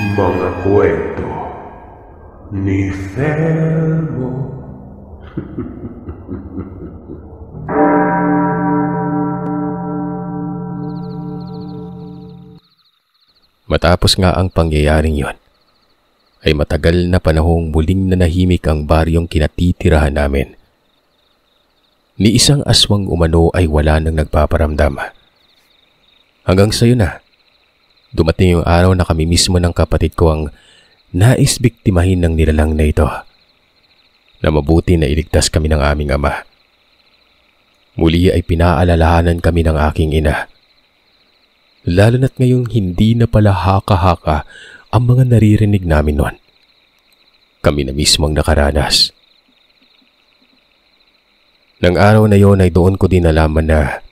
Mga kwento ni Felmo. Matapos nga ang pangyayaring yon, ay matagal na panahong muling nanahimik ang baryong kinatitirahan namin. Ni isang aswang umano ay wala nang nagpaparamdam. Hanggang sa yun na, dumating yung araw na kami mismo ng kapatid ko ang nais biktimahin ng nilalang na ito, na mabuti na iligtas kami ng aming ama. Muli ay pinaalalahanan kami ng aking ina. Lalo na't ngayong hindi na pala haka-haka ang mga naririnig namin noon. Kami na mismong nakaranas. Nang araw na yon ay doon ko din nalaman na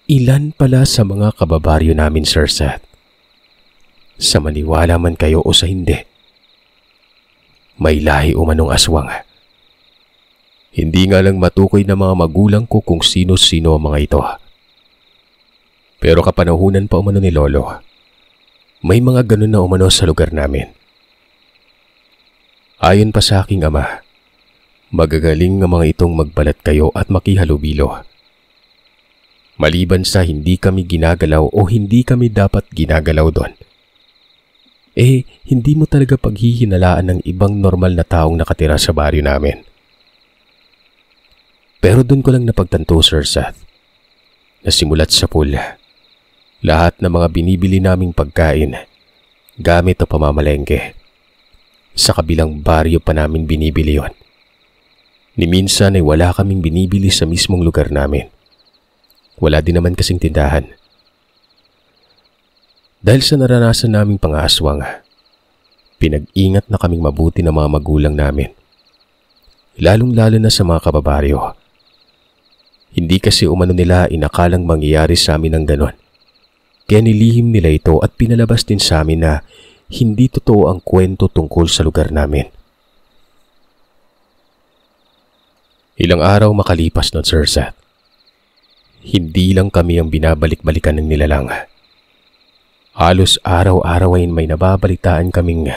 ilan pala sa mga kababaryo namin, Sir Seth. Sa maniwala man kayo o sa hindi, may lahi umanong aswang. Hindi nga lang matukoy ng mga magulang ko kung sino-sino ang mga ito. Pero kapanahunan pa umano ni Lolo, may mga ganun na umano sa lugar namin. Ayon pa sa aking ama, magagaling ng mga itong magbalat kayo at makihalubilo. Maliban sa hindi kami ginagalaw o hindi kami dapat ginagalaw doon, hindi mo talaga paghihinalaan ng ibang normal na taong nakatira sa baryo namin. Pero doon ko lang napagtanto, Sir Seth, na simulat sa pool, lahat ng mga binibili naming pagkain, gamit o pamamalengke, sa kabilang baryo pa namin binibili yon. Ni minsan ay wala kaming binibili sa mismong lugar namin. Wala din naman kasing tindahan. Dahil sa naranasan naming pangaswang, pinag-ingat na kaming mabuti ng mga magulang namin. Lalong-lalo na sa mga kababaryo. Hindi kasi umano nila inakalang mangyayari sa amin ng ganon. Kaya nilihim nila ito at pinalabas din sa amin na hindi totoo ang kwento tungkol sa lugar namin. Ilang araw makalipas nun, Sir Seth. Hindi lang kami ang binabalik-balikan ng nilalang. Halos araw-araw ay may nababalitaan kaming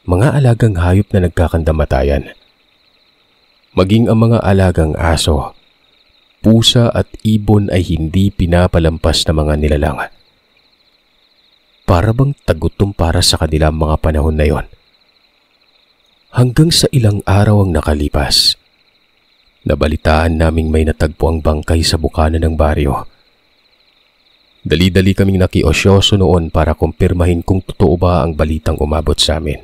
mga alagang hayop na nagkakandamatayan. Maging ang mga alagang aso, pusa at ibon ay hindi pinapalampas na mga nilalang. Para bang tagutom para sa kanila mga panahon na yon. Hanggang sa ilang araw ang nakalipas, nabalitaan naming may natagpo ang bangkay sa bukana ng baryo. Dali-dali kaming nakiosyoso noon para kumpirmahin kung totoo ba ang balitang umabot sa amin.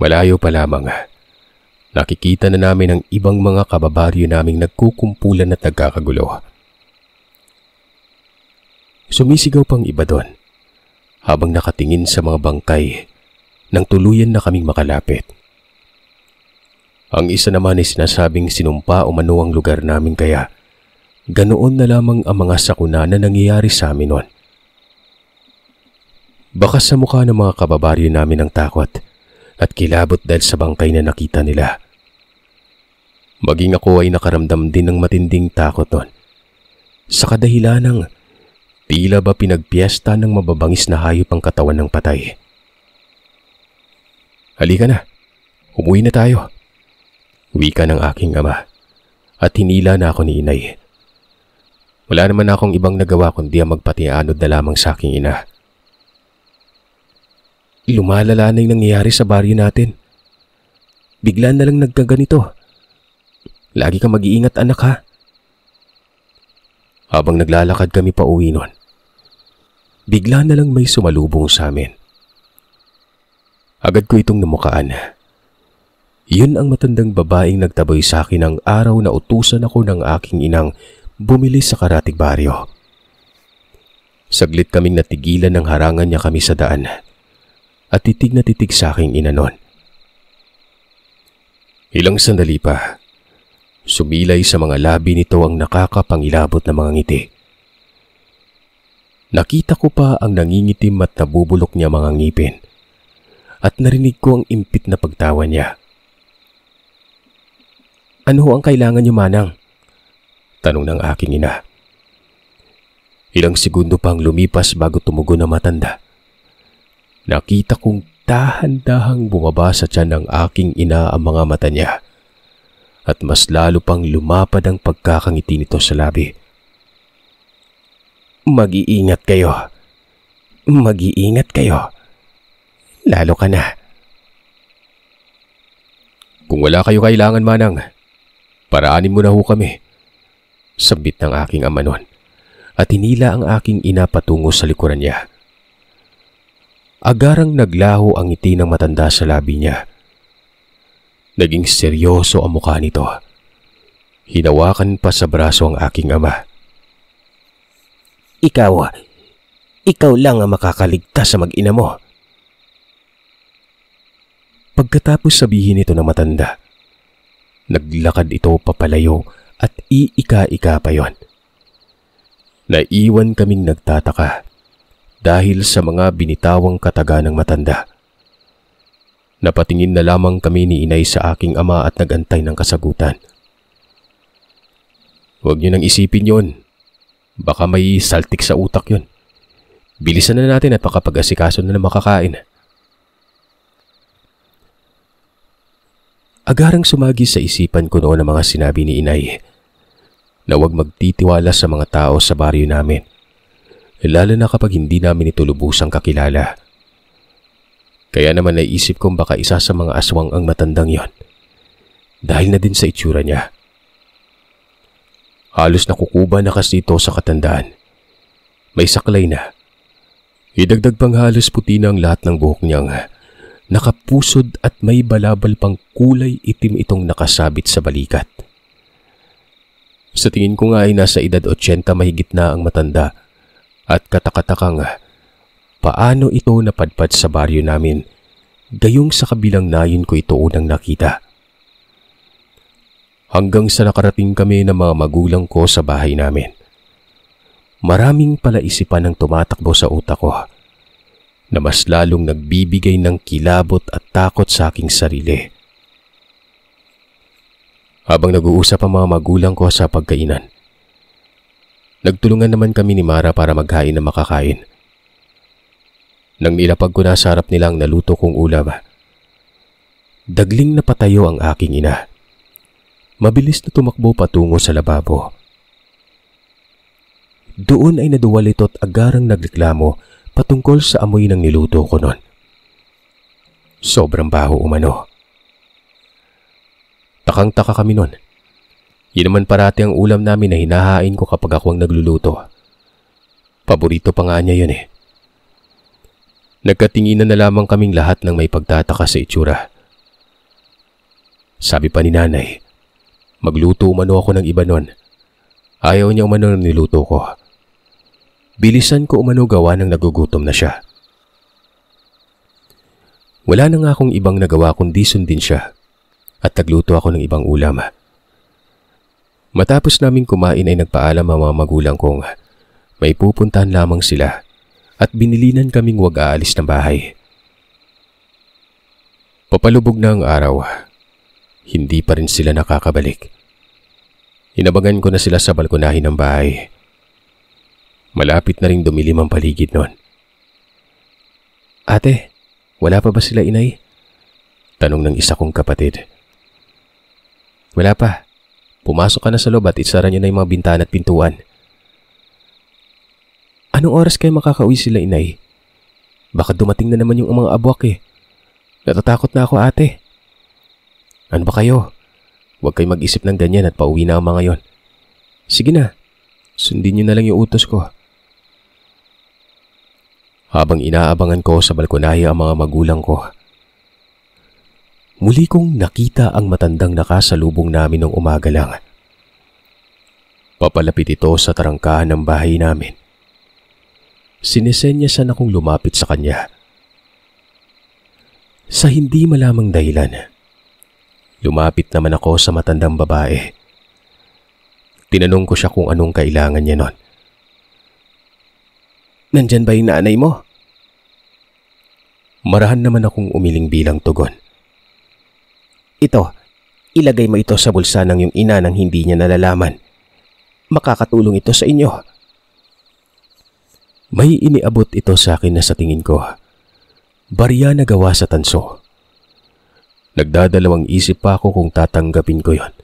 Malayo pa lamang, nakikita na namin ang ibang mga kababaryo naming nagkukumpulan at nagkakagulo. Sumisigaw pang iba doon habang nakatingin sa mga bangkay nang tuluyan na kaming makalapit. Ang isa naman ay sinasabing sinumpa umano ang lugar namin kaya ganoon na lamang ang mga sakuna na nangyayari sa amin noon. Baka sa mukha ng mga kababaryo namin ang takot at kilabot dahil sa bangkay na nakita nila. Maging ako ay nakaramdam din ng matinding takot noon sa kadahilan ng tila ba pinagpiesta ng mababangis na hayop ang katawan ng patay. Halika na, umuwi na tayo. Wika ng aking ama at hinila na ako ni inay. Wala naman akong ibang nagawa kundi ang magpatianod na lamang sa aking ina. Lumalala na yung nangyayari sa baryo natin. Bigla na lang nagkaganito. Lagi kang mag-iingat, anak, ha? Habang naglalakad kami pa uwi nun, bigla na lang may sumalubong sa amin. Agad ko itong namukaan. Yun ang matandang babaeng nagtaboy sa akin ng araw na utusan ako ng aking inang bumili sa karatig baryo. Saglit kaming natigilan ng harangan niya kami sa daan at titig na titig sa aking ina nun. Ilang sandali pa, sumilay sa mga labi nito ang nakakapangilabot na mga ngiti. Nakita ko pa ang nangingitim at nabubulok niya mga ngipin at narinig ko ang impit na pagtawa niya. Ano ang kailangan niyo, manang? Tanong ng aking ina. Ilang segundo pang lumipas bago tumugon ang matanda nakita kong dahan-dahang bumaba sa tiyan ng aking ina ang mga mata niya at mas lalo pang lumapad ang pagkakangiti nito sa labi. Mag-iingat kayo. Mag-iingat kayo. Lalo ka na. Kung wala kayo kailangan, Manang, paraanin mo na ho kami. Sambit ng aking ama nun at hinila ang aking ina patungo sa likuran niya. Agarang naglaho ang ngiti ng matanda sa labi niya. Naging seryoso ang mukha nito. Hinawakan pa sa braso ang aking ama. Ikaw lang ang makakaligtas sa mag-ina mo. Pagkatapos sabihin ito ng matanda, naglakad ito papalayo at iika-ika pa yon. Naiwan kaming nagtataka dahil sa mga binitawang kataga ng matanda. Napatingin na lamang kami ni inay sa aking ama at nagantay ng kasagutan. Huwag niyo nang isipin yon. Baka may saltik sa utak yon. Bilisan na natin at makapag-asikaso na makakain. Agarang sumagi sa isipan ko noon ang mga sinabi ni inay na huwag magtitiwala sa mga tao sa baryo namin, lalo na kapag hindi namin ito lubusang kakilala. Kaya naman naisip kong baka isa sa mga aswang ang matandang yon dahil na din sa itsura niya. Halos nakukuba na kasi ito sa katandaan. May saklay na. Idagdag pang halos puti na ang lahat ng buhok niyang nakapusod at may balabal pang kulay itim itong nakasabit sa balikat. Sa tingin ko nga ay nasa edad 80 mahigit na ang matanda at katakatakang paano ito napadpad sa baryo namin gayong sa kabilang nayon ko ito unang nakita. Hanggang sa nakarating kami ng mga magulang ko sa bahay namin. Maraming palaisipan ang tumatakbo sa utak ko na mas lalong nagbibigay ng kilabot at takot sa aking sarili. Habang nag-uusap ang mga magulang ko sa pagkainan, nagtulungan naman kami ni Mara para maghain na makakain. Nang nilapag ko na sa harap nila ang naluto kong ulam, dagling napatayo ang aking ina. Mabilis na tumakbo patungo sa lababo. Doon ay naduwal ito at agarang nagreklamo patungkol sa amoy ng niluto ko noon. Sobrang baho umano. Takang-taka kami noon. Yun naman parati ang ulam namin na hinahain ko kapag ako ang nagluluto. Paborito pa nga niya yun eh. Nagkatinginan na lamang kaming lahat ng may pagtataka sa itsura. Sabi pa ni nanay, magluto umano ako ng iba noon. Ayaw niya umano ng niluto ko. Bilisan ko umano gawa ng nagugutom na siya. Wala na nga akong ibang nagawa kundi sundin siya at nagluto ako ng ibang ulam. Matapos naming kumain ay nagpaalam ang mga magulang kong may pupuntahan lamang sila at binilinan kaming wag aalis ng bahay. Papalubog na ang araw. Hindi pa rin sila nakakabalik. Inabangan ko na sila sa balkonahin ng bahay. Malapit na ring dumilim ang paligid noon. Ate, wala pa ba sila inay? Tanong ng isa kong kapatid. Wala pa. Pumasok ka na sa loob at isara niyo na yung mga bintana at pintuan. Anong oras kayo makakauwi sila inay? Baka dumating na naman yung mga abwak eh. Natatakot na ako ate. Ano ba kayo? Huwag kayo mag-isip ng ganyan at pauwi na ang mga yon. Sige na, sundin niyo na lang yung utos ko. Habang inaabangan ko sa balkonahe ang mga magulang ko, muli kong nakita ang matandang nakasalubong namin ng umaga lang. Papalapit ito sa tarangkahan ng bahay namin. Sinesenyasan akong lumapit sa kanya. Sa hindi malamang dahilan, lumapit naman ako sa matandang babae. Tinanong ko siya kung anong kailangan niya nun. Nandyan ba yung nanay mo? Marahan naman akong umiling bilang tugon. Ito, ilagay mo ito sa bulsa ng iyong ina nang hindi niya nalalaman. Makakatulong ito sa inyo. May iniabot ito sa akin na sa tingin ko Barya na gawa sa tanso. Nagdadalawang isip pa ako kung tatanggapin ko yon.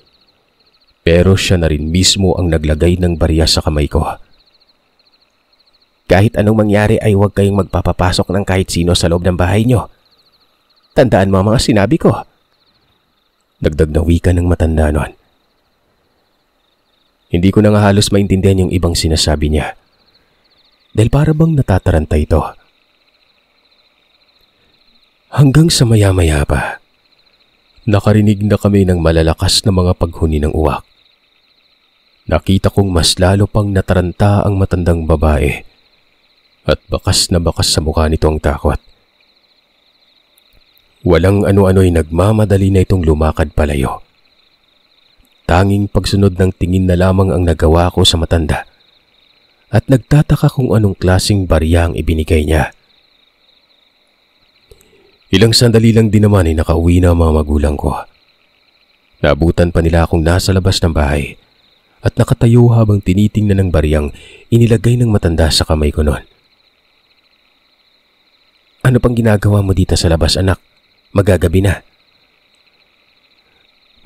Pero siya na rin mismo ang naglagay ng barya sa kamay ko. Kahit anong mangyari ay huwag kayong magpapapasok ng kahit sino sa loob ng bahay nyo. Tandaan mo ang mga sinabi ko. Dagdag na wika ng matanda noon. Hindi ko na nga halos maintindihan yung ibang sinasabi niya. Dahil para bang natataranta ito. Hanggang sa maya-maya pa, nakarinig na kami ng malalakas na mga paghuni ng uwak. Nakita kong mas lalo pang nataranta ang matandang babae at bakas na bakas sa mukha nito ang takot. Walang ano-ano'y nagmamadali na itong lumakad palayo. Tanging pagsunod ng tingin na lamang ang nagawa ko sa matanda at nagtataka kung anong klaseng barya ang ibinigay niya. Ilang sandali lang din naman ay nakauwi na ang mga magulang ko. Naabutan pa nila akong nasa labas ng bahay at nakatayo habang tinitingnan ng baryang inilagay ng matanda sa kamay ko noon. Ano pang ginagawa mo dito sa labas, anak? Magagabi na.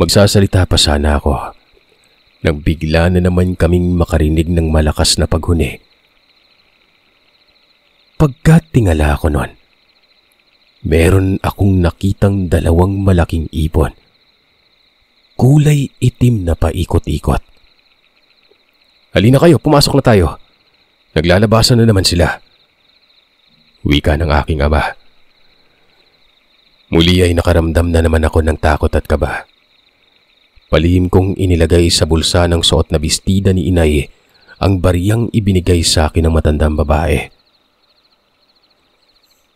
Magsasalita pa sana ako nang bigla na naman kaming makarinig ng malakas na paghuni. Pagkatingala ako noon, meron akong nakitang dalawang malaking ibon. Kulay itim na paikot-ikot. Halina kayo, pumasok na tayo. Naglalabasan na naman sila. Wika ng aking ama. Muli ay nakaramdam na naman ako ng takot at kaba. Palihim kong inilagay sa bulsa ng suot na bestida ni inay ang baryang ibinigay sa akin ng matandang babae.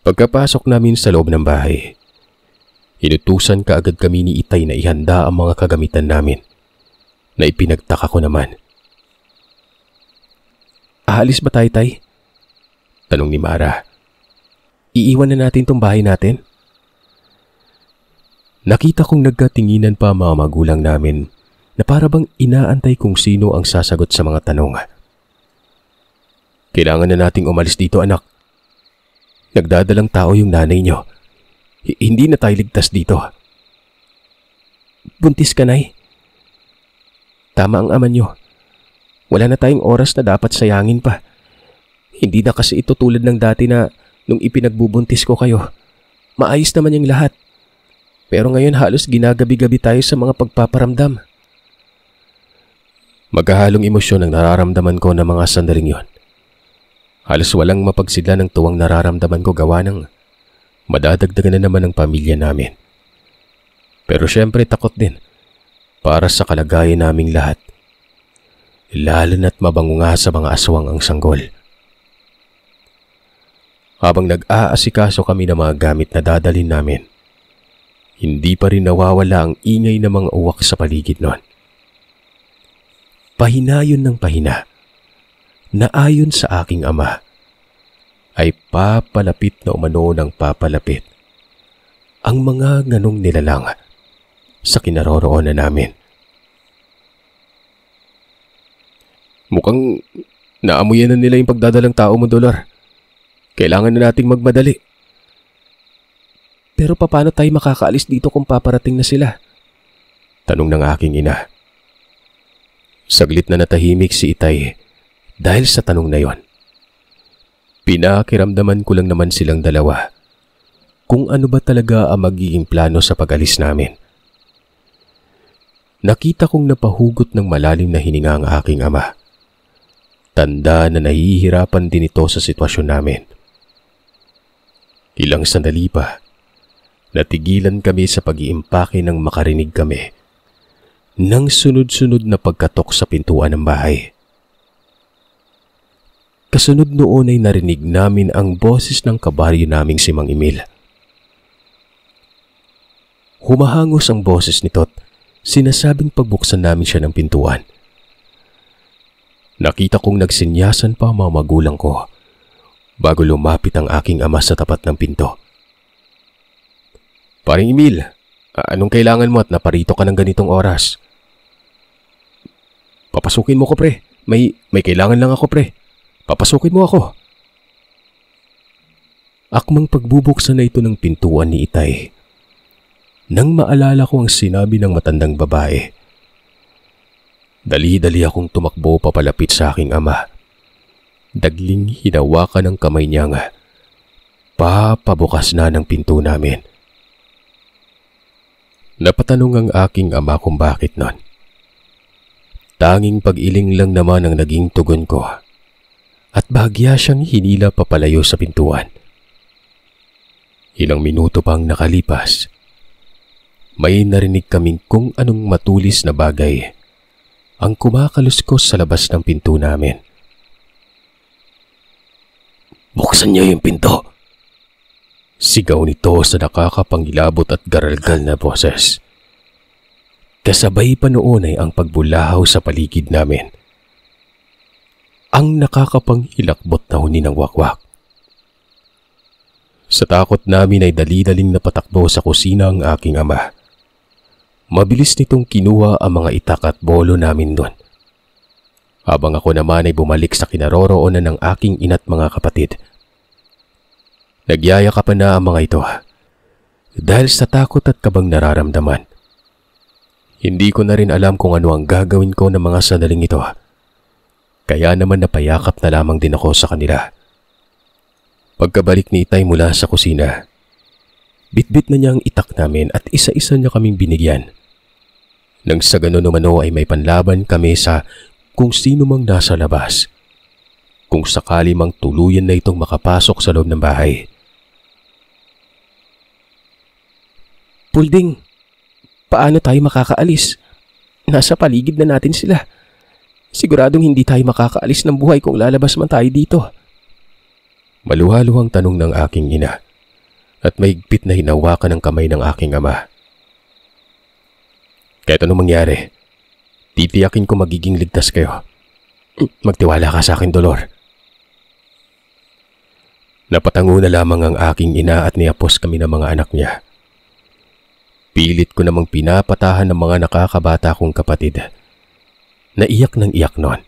Pagkapasok namin sa loob ng bahay, inutusan kaagad kami ni itay na ihanda ang mga kagamitan namin na ipinagtaka ko naman. Aalis ba tayo, tay? Tanong ni Mara. Iiwan na natin tong bahay natin? Nakita kong nagkatinginan pa mga magulang namin na para bang inaantay kung sino ang sasagot sa mga tanong. Kailangan na nating umalis dito, anak. Nagdadalang tao yung nanay nyo. Hindi na tayo ligtas dito. Buntis ka, nay. Tama ang ama nyo. Wala na tayong oras na dapat sayangin pa. Hindi na kasi ito tulad ng dati na nung ipinagbubuntis ko kayo. Maayos naman yung lahat. Pero ngayon halos ginagabi-gabi tayo sa mga pagpaparamdam. Magkahalong emosyon ang nararamdaman ko ng mga sandaling yon. Halos walang mapagsidla ng tuwang nararamdaman ko gawa ng madadagdagan na naman ang pamilya namin. Pero syempre takot din para sa kalagayan naming lahat. Lalo na't mabango nga sa mga aswang ang sanggol. Habang nag-aasikaso kami ng mga gamit na dadalhin namin, hindi pa rin nawawala ang ingay ng mga uwak sa paligid noon. Pahina yun ng pahina na ayon sa aking ama ay papalapit na umano ng papalapit ang mga ganong nilalang sa kinaroroonan namin. Mukhang naamuyan na nila yung pagdadalang tao mo, Dolor. Kailangan na nating magmadali. Pero paano tayo makakaalis dito kung paparating na sila? Tanong ng aking ina. Saglit na natahimik si itay dahil sa tanong na yon. Pinakiramdaman ko lang naman silang dalawa kung ano ba talaga ang magiging plano sa pag-alis namin. Nakita kong napahugot ng malalim na hininga ang aking ama. Tanda na nahihirapan din ito sa sitwasyon namin. Ilang sandali pa, natigilan kami sa pag-iimpake nang makarinig kami ng sunod-sunod na pagkatok sa pintuan ng bahay. Kasunod noon ay narinig namin ang boses ng kabaryo naming si Mang Emil. Humahangos ang boses nito't sinasabing pagbuksan namin siya ng pintuan. Nakita kong nagsinyasan pa ang mga magulang ko bago lumapit ang aking ama sa tapat ng pinto. Paring Emil, anong kailangan mo at naparito ka ng ganitong oras? Papasukin mo ko, pre. May kailangan lang ako, pre. Papasukin mo ako. Akmang pagbubuksan na ito ng pintuan ni Itay nang maalala ko ang sinabi ng matandang babae. Dali-dali akong tumakbo papalapit sa aking ama. Dagling hinawakan ng kamay niya nga. Papabukas na ng pinto namin. Napatanong ang aking ama kung bakit nun. Tanging pag-iling lang naman ang naging tugon ko at bahagya siyang hinila papalayo sa pintuan. Ilang minuto pang nakalipas, may narinig kaming kung anong matulis na bagay ang kumakaluskos sa labas ng pinto namin. "Buksan niyo yung pinto!" Sigaw nito sa nakakapangilabot at garalgal na boses. Kasabay pa noon ay ang pagbulahaw sa paligid namin. Ang nakakapanghilakbot na huni ng wakwak. Sa takot namin ay dali-daling napatakbo sa kusina ang aking ama. Mabilis nitong kinuha ang mga itak at bolo namin doon. Habang ako naman ay bumalik sa kinaroroonan ng aking ina't mga kapatid. Nagyayakapan na ang mga ito dahil sa takot at kabang nararamdaman. Hindi ko na rin alam kung ano ang gagawin ko ng mga sandaling ito. Kaya naman napayakap na lamang din ako sa kanila. Pagkabalik ni Itay mula sa kusina, bitbit na niya ang itak namin at isa-isa niya kaming binigyan. Nang sa ganon umano ay may panlaban kami sa kung sino mang nasa labas. Kung sakali mang tuluyan na itong makapasok sa loob ng bahay. "Pulding, paano tayo makakaalis? Nasa paligid na natin sila. Siguradong hindi tayo makakaalis ng buhay kung lalabas man tayo dito." Maluhaluhang tanong ng aking ina at mahigpit na hinawakan ng kamay ng aking ama. "Kahit anong mangyari, titiyakin ko magiging ligtas kayo. Magtiwala ka sa akin, Dolor." Napatango na lamang ang aking ina at niapos kami ng mga anak niya. Pilit ko namang pinapatahan ng mga nakakabata kong kapatid. Naiyak ng iyak noon.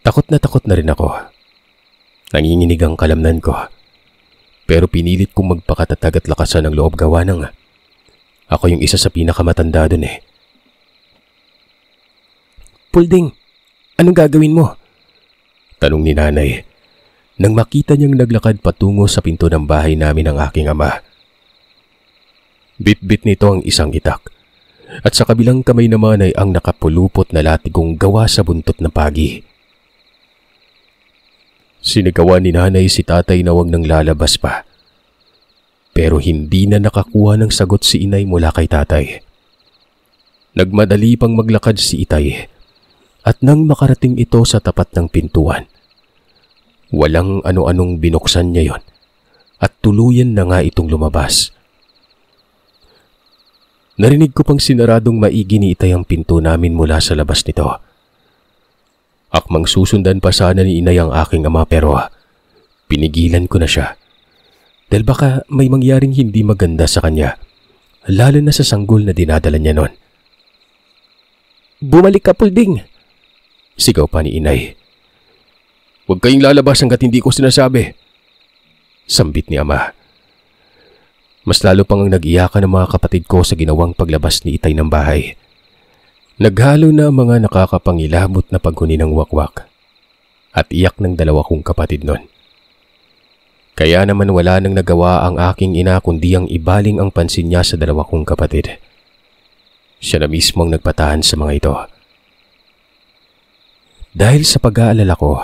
Takot na rin ako. Nanginginig ang kalamnan ko. Pero pinilit kong magpakatatag at lakasan ng loob gawa ng ako yung isa sa pinakamatanda dun eh. "Pulding, anong gagawin mo?" tanong ni nanay nang makita niyang naglakad patungo sa pinto ng bahay namin ang aking ama. Bit-bit nito ang isang itak at sa kabilang kamay naman ay ang nakapulupot na latigong gawa sa buntot na pagi. Sinigawan ni nanay si tatay na wag nang lalabas pa. Pero hindi na nakakuha ng sagot si inay mula kay tatay. Nagmadali pang maglakad si Itay at nang makarating ito sa tapat ng pintuan, walang ano-anong binuksan niya yon at tuluyan na nga itong lumabas. Narinig ko pang sinaradong maigi ni Itay ang pinto namin mula sa labas nito. Akmang susundan pa sana ni inay ang aking ama pero pinigilan ko na siya. Dahil baka may mangyaring hindi maganda sa kanya, lalo na sa sanggol na dinadala niya noon. "Bumalik ka, Pulding!" sigaw pa ni inay. "Huwag kayong lalabas hanggat hindi ko sinasabi," sambit ni ama. Mas lalo pang nag-iyakan ng mga kapatid ko sa ginawang paglabas ni Itay ng bahay. Naghalo na ang mga nakakapangilabot na paghuni ng wakwak at iyak ng dalawa kong kapatid noon. Kaya naman wala nang nagawa ang aking ina kundi ang ibaling ang pansin niya sa dalawa kong kapatid. Siya na mismo ang nagpatahan sa mga ito. Dahil sa pag-aalala ko,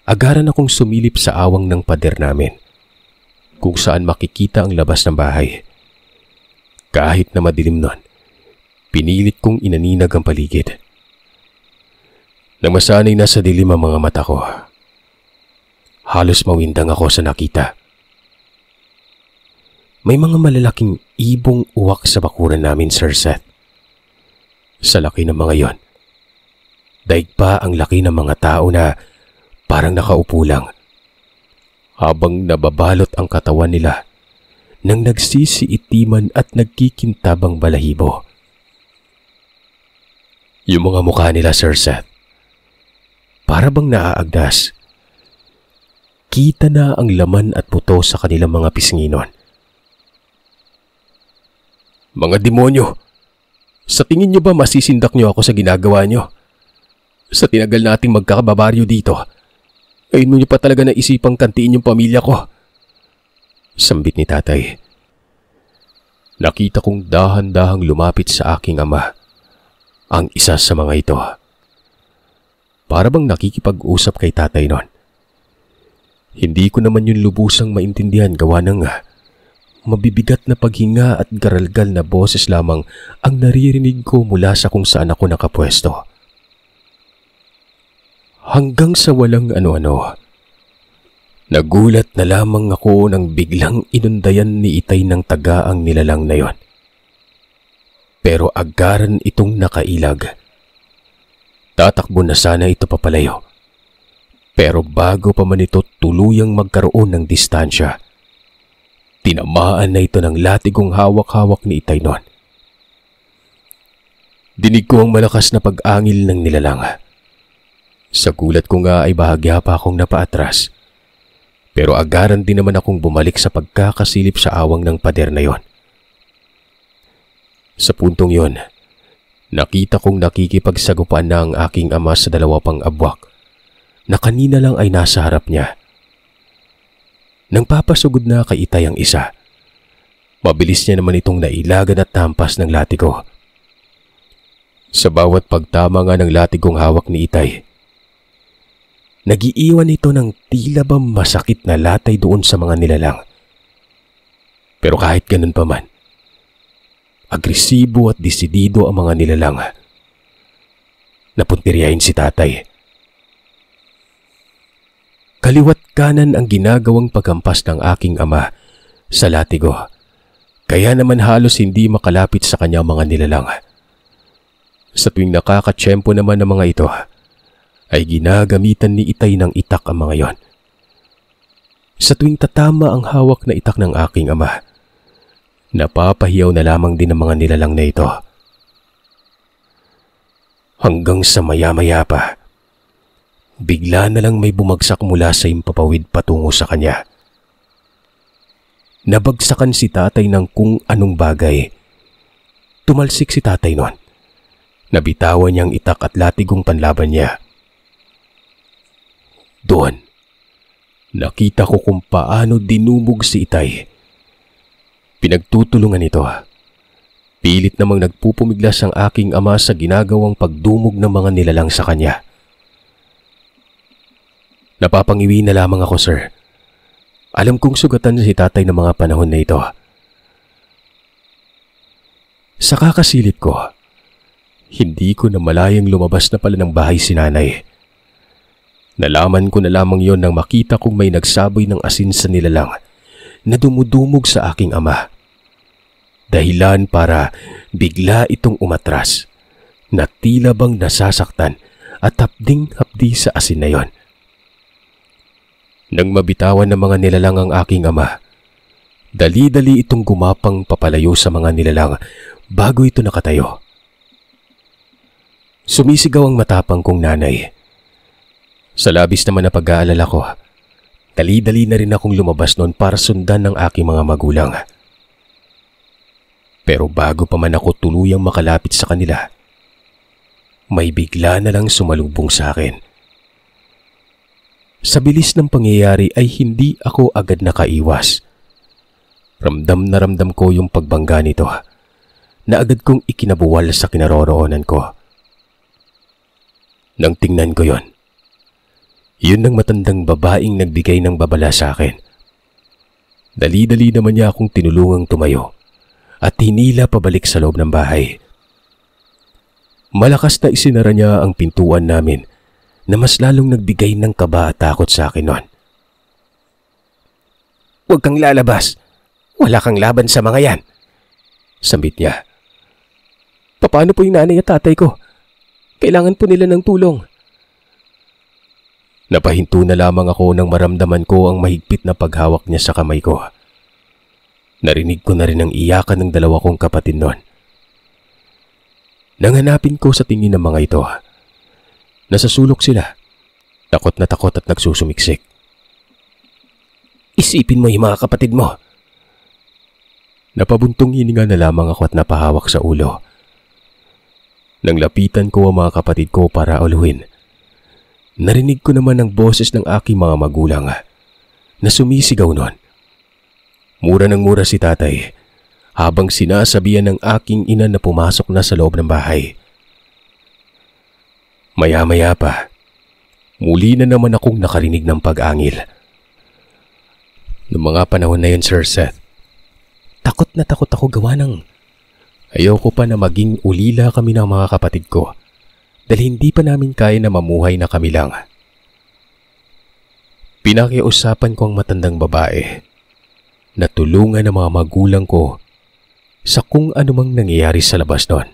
agaran akong sumilip sa awang ng pader namin kung saan makikita ang labas ng bahay. Kahit na madilim noon, pinilit kong inaninag ang paligid. Nang masanay na sa dilim ang mga mata ko, halos mawindang ako sa nakita. May mga malalaking ibong uwak sa bakuran namin, Sir Seth. Sa laki ng mga yon, daig pa ang laki ng mga tao na parang nakaupo lang, habang nababalot ang katawan nila ng nagsisiitiman at nagkikintabang balahibo. Yung mga mukha nila, Sir Seth, para bang naaagdas. Kita na ang laman at buto sa kanilang mga pisngi nun. Mga demonyo! Sa tingin nyo ba masisindak nyo ako sa ginagawa nyo? Sa tinagal nating magkakababaryo dito, ngayon mo nyo pa talaga naisipang kantiin yung pamilya ko. Sambit ni tatay. Nakita kong dahan-dahang lumapit sa aking ama ang isa sa mga ito. Para bang nakikipag-usap kay tatay nun. Hindi ko naman yun lubusang maintindihan gawa ng mabibigat na paghinga at garalgal na boses lamang ang naririnig ko mula sa kung saan ako nakapwesto. Hanggang sa walang ano-ano, nagulat na lamang ako nang biglang inundayan ni Itay ng taga ang nilalang na yon. Pero agaran itong nakailag. Tatakbo na sana ito papalayo. Pero bago pa man ito tuluyang magkaroon ng distansya, tinamaan na ito ng latigong hawak-hawak ni Itay noon. Dinig ko ang malakas na pag-angil ng nilalang. Sa gulat ko nga ay bahagya pa akong napaatras. Pero agaran din naman akong bumalik sa pagkakasilip sa awang ng pader na yon. Sa puntong yon, nakita kong nakikipagsagupaan na ang aking ama sa dalawa pang abwak na kanina lang ay nasa harap niya. Nang papasugod na kay Itay ang isa, mabilis niya naman itong nailagan at tampas ng latigo. Sa bawat pagtama nga ng latigong hawak ni Itay, nagiiwan ito ng tila ba masakit na latay doon sa mga nilalang. Pero kahit ganun pa man, agresibo at desidido ang mga nilalang. Napuntiryahin si tatay. Kaliwat kanan ang ginagawang paghampas ng aking ama sa latigo, kaya naman halos hindi makalapit sa kanya mga nilalang. Sa tuwing nakakatsyempo naman ng mga ito, ay ginagamitan ni Itay ng itak ang mga yon. Sa tuwing tatama ang hawak na itak ng aking ama, napapahiyaw na lamang din ang mga nilalang na ito. Hanggang sa maya-maya pa, bigla na lang may bumagsak mula sa impapawid patungo sa kanya. Nabagsakan si tatay ng kung anong bagay. Tumalsik si tatay noon. Nabitawan niyang itak at latigong panlaban niya. Doon, nakita ko kung paano dinumog si Itay. Pinagtutulungan ito. Pilit namang nagpupumiglas ang aking ama sa ginagawang pagdumog ng mga nilalang sa kanya. Napapangiwi na lamang ako, sir. Alam kong sugatan si tatay ng mga panahon na ito. Sa kakasilip ko, hindi ko na malayang lumabas na pala ng bahay si nanay. Nalaman ko na lamang yon nang makita kong may nagsaboy ng asin sa nilalang na dumudumog sa aking ama. Dahilan para bigla itong umatras na tila bang nasasaktan at hapding-hapdi sa asin na yon. Nang mabitawan ng mga nilalang ang aking ama, dali-dali itong gumapang papalayo sa mga nilalang bago ito nakatayo. Sumisigaw ang matapang kong nanay. Sa labis naman na pag-aalala ko, dali-dali na rin akong lumabas noon para sundan ng aking mga magulang. Pero bago pa man ako tuluyang makalapit sa kanila, may bigla na lang sumalubong sa akin. Sa bilis ng pangyayari ay hindi ako agad nakaiwas. Ramdam na ramdam ko yung pagbangga nito na agad kong ikinabuwal sa kinaroroonan ko. Nang tingnan ko yon, yun ang matandang babaeng nagbigay ng babala sa akin. Dali-dali naman niya akong tinulungang tumayo at hinila pabalik sa loob ng bahay. Malakas na isinara niya ang pintuan namin na mas lalong nagbigay ng kaba at takot sa akin noon. "Huwag kang lalabas. Wala kang laban sa mga yan," sambit niya. "Paano po yung nanay at tatay ko? Kailangan po nila ng tulong." Napahinto na lamang ako nang maramdaman ko ang mahigpit na paghawak niya sa kamay ko. Narinig ko na rin ang iyakan ng dalawa kong kapatid noon. Nanganapin ko sa tingin ng mga ito. Nasa sulok sila, takot na takot at nagsusumiksik. Isipin mo yung mga kapatid mo. Napabuntong hininga na lamang ako at napahawak sa ulo. Nang lapitan ko ang mga kapatid ko para uluhin, narinig ko naman ang boses ng aking mga magulang na sumisigaw noon. Mura ng mura si tatay habang sinasabihan ng aking ina na pumasok na sa loob ng bahay. Maya-maya pa, muli na naman akong nakarinig ng pag-angil. Noong mga panahon na yun, Sir Seth, takot na takot ako gawa ng ayoko pa na maging ulila kami ng mga kapatid ko dahil hindi pa namin kaya na mamuhay na kami lang. Pinakiusapan ko ang matandang babae na tulungan ng mga magulang ko sa kung anumang nangyayari sa labas noon.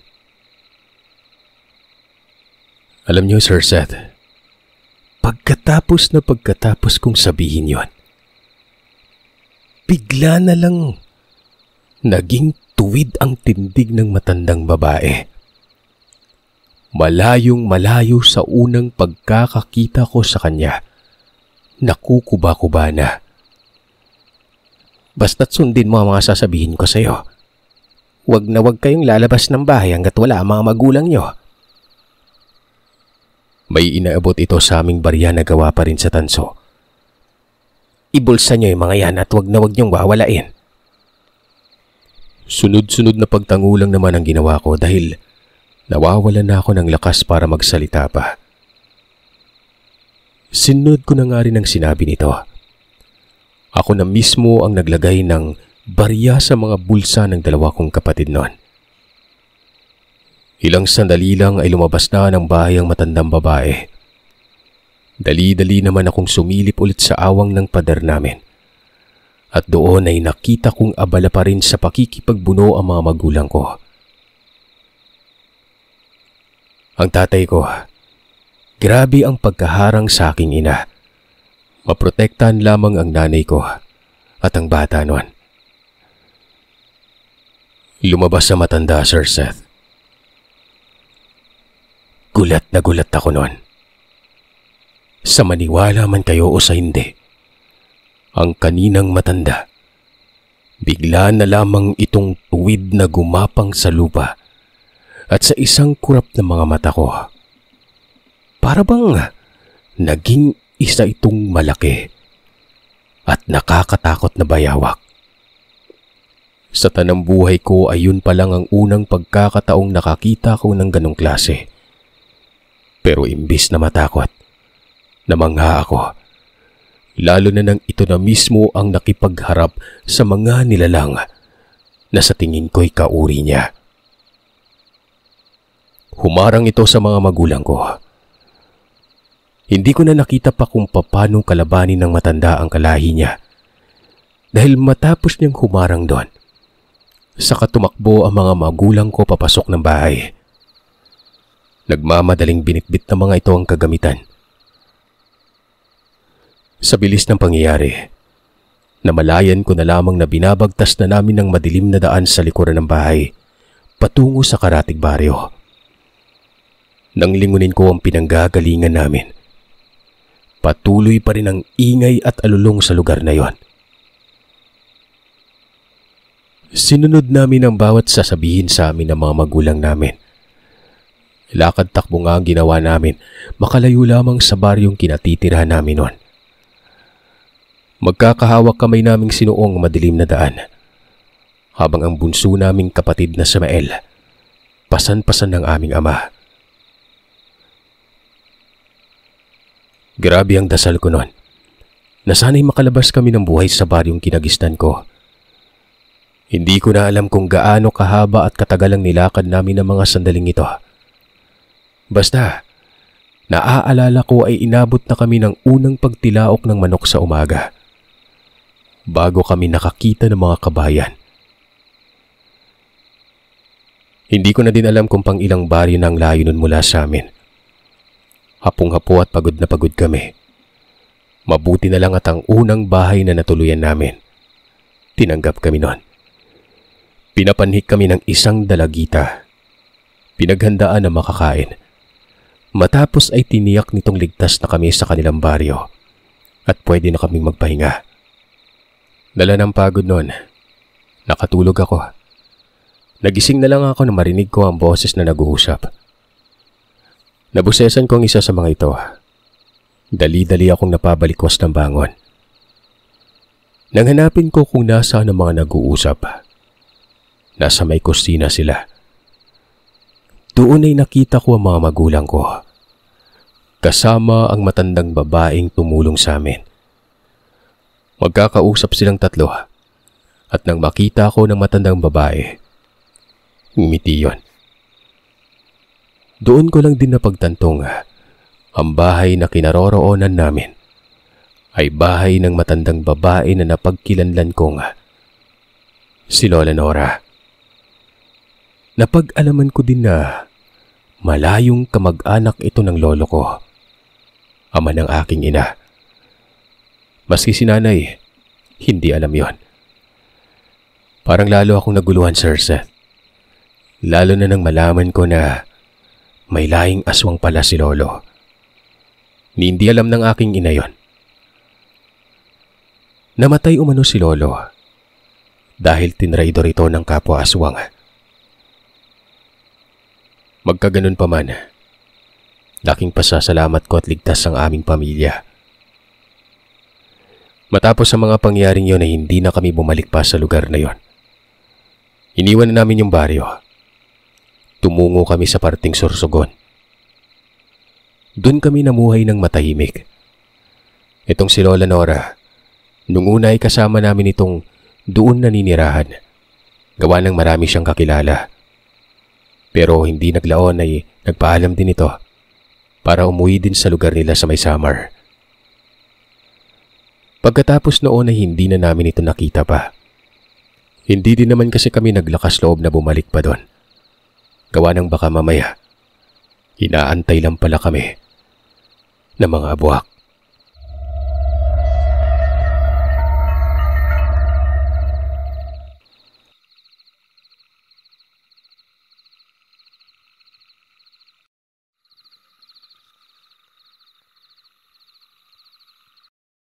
Alam niyo, Sir Seth, pagkatapos kong sabihin yon, bigla na lang naging tuwid ang tindig ng matandang babae. Malayong malayo sa unang pagkakakita ko sa kanya, nakukuba-kuba na. Basta't sundin mo ang mga sasabihin ko sa iyo. Huwag na huwag kayong lalabas ng bahay hanggat wala ang mga magulang niyo. May inaabot ito sa aming barya na gawa pa rin sa tanso. Ibulsa niyo yung mga yan at huwag na huwag niyong wawalain. Sunod-sunod na pagtangulang naman ang ginawa ko dahil nawawalan na ako ng lakas para magsalita pa. Sinunod ko na nga rin ang sinabi nito. Ako na mismo ang naglagay ng barya sa mga bulsa ng dalawa kong kapatid noon. Ilang sandali lang ay lumabas na ng bahay ang matandang babae. Dali-dali naman akong sumilip ulit sa awang ng pader namin. At doon ay nakita kong abala pa rin sa pakikipagbuno ang mga magulang ko. Ang tatay ko, grabe ang pagkaharang sa aking ina. Maprotektahan lamang ang nanay ko at ang bata noon. Lumabas sa matanda, Sir Seth. Gulat na gulat ako noon. Sa maniwala man kayo o sa hindi, ang kaninang matanda, bigla na lamang itong tuwid na gumapang sa lupa at sa isang kurap ng mga mata ko, para bang naging isa itong malaki at nakakatakot na bayawak. Sa tanang buhay ko ay yun pa lang ang unang pagkakataong nakakita ko ng ganong klase. Pero imbis na matakot, namangha ako. Lalo na nang ito na mismo ang nakipagharap sa mga nilalang na sa tingin ko'y kauri niya. Humarang ito sa mga magulang ko. Hindi ko na nakita pa kung paano kalabanin ng matanda ang kalahi niya. Dahil matapos niyang humarang doon, saka tumakbo ang mga magulang ko papasok ng bahay. Nagmamadaling binitbit ng mga ito ang kagamitan. Sa bilis ng pangyayari, namalayan ko na lamang na binabagtas na namin ng madilim na daan sa likuran ng bahay, patungo sa karatig baryo. Nang lingunin ko ang pinanggagalingan namin, patuloy pa rin ang ingay at alulong sa lugar na yon. Sinunod namin ang bawat sasabihin sa amin ng mga magulang namin. Lakad takbo nga ang ginawa namin, makalayo lamang sa baryong kinatitirahan namin noon. Magkakahawak kamay naming sinuong madilim na daan, habang ang bunso naming kapatid na Samael, pasan-pasan ng aming ama. Grabe ang dasal ko noon, na sana'y makalabas kami ng buhay sa baryong kinagisnan ko. Hindi ko na alam kung gaano kahaba at katagal ang nilakad namin ng mga sandaling ito. Basta, naaalala ko ay inabot na kami ng unang pagtilaok ng manok sa umaga, bago kami nakakita ng mga kabayan. Hindi ko na din alam kung pang ilang baryo na ang layo nun mula sa amin. Hapong-hapo at pagod na pagod kami. Mabuti na lang at ang unang bahay na natuluyan namin, tinanggap kami nun. Pinapanhik kami ng isang dalagita. Pinaghandaan na makakain. Matapos ay tiniyak nitong ligtas na kami sa kanilang baryo at pwede na kaming magpahinga. Dala ng pagod noon, nakatulog ako. Nagising na lang ako na marinig ko ang boses na nag-uusap. Nabusesan ko ang isa sa mga ito. Dali-dali akong napabalikwas ng bangon. Nang hanapin ko kung nasaan ang mga nag-uusap, nasa may kusina sila. Doon ay nakita ko ang mga magulang ko, kasama ang matandang babaeng tumulong sa amin. Magkakausap silang tatlo at nang makita ko ng matandang babae, ngumiti yon. Doon ko lang din napagtantong ang bahay na kinaroroonan namin ay bahay ng matandang babae na napagkilanlan kong si Lola Nora. Napag-alaman ko din na malayong kamag-anak ito ng lolo ko, ama ng aking ina. Maski si nanay, hindi alam yon. Parang lalo akong naguluhan, Sir Seth. Lalo na nang malaman ko na may lahing aswang pala si lolo. Hindi alam ng aking ina yon. Namatay umano si lolo dahil tinraidor ito ng kapwa aswang. Magkaganon pa man, laking pasasalamat ko at ligtas ang aming pamilya. Matapos ang mga pangyaring yon ay hindi na kami bumalik pa sa lugar na yon. Iniwan na namin yung baryo. Tumungo kami sa parting Sorsogon. Doon kami namuhay ng matahimik. Itong si Lola Nora, nung una ay kasama namin itong doon naninirahan. Gawa ng marami siyang kakilala. Pero hindi naglaon ay nagpaalam din ito para umuwi din sa lugar nila sa may Samar. Pagkatapos noon ay hindi na namin ito nakita pa. Hindi din naman kasi kami naglakas loob na bumalik pa doon. Gawa ng baka mamaya, inaantay lang pala kami ng mga abuak.